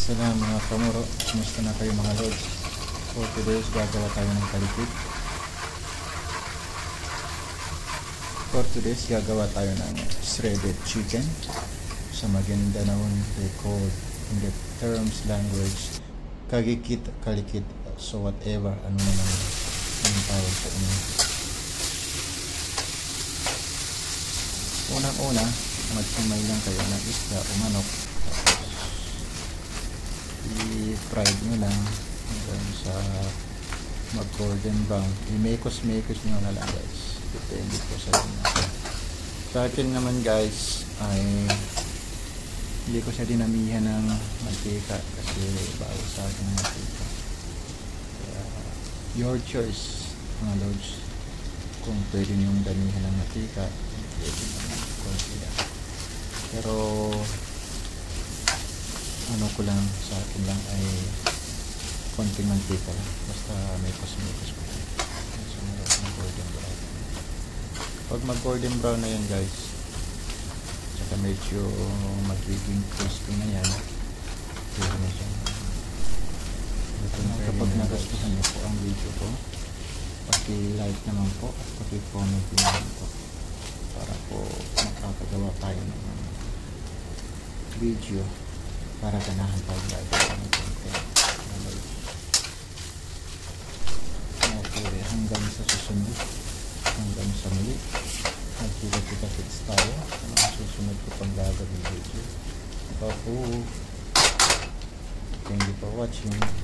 Salam mga kamuro, kumusta na kayo mga lods? For today's gagawa tayo ng kalikit. For today's gagawa tayo ng shredded chicken. Sa Maguindanao they call in the terms language kagikit, kalikit, so whatever ano naman ang tawag sa inyo. Unang-una, magsimay lang kayo ng isda o manok. I-fried nyo lang hanggang sa mag-golden brown. I-mekos-mekos nyo na lang guys. Depende po sa inyo. Sa akin naman guys ay hindi ko siya dinamihan ng mantika kasi bawal sa akin ng mantika. Your choice mga lods. Kung pwede nyong damihan ng mantika, pwede naman konti lang. Pero ano ko lang, sa akin lang ay konting mantika lang. Basta may mekos ko lang. So mag golden brown. Pag mag golden brown na yan guys, saka medyo magiging crispy na yan, pwede na siya. Kapag nagustuhan niyo po ang video ko, paki-like naman po at paki-comment naman po para po makakagawa tayo ng video para ganahan tayo gagawa ng content. Okay, hanggang sa susunod, hanggang sa muli, magkita-kits tayo sa mga susunod ko pang gagawin video. Thank you for watching.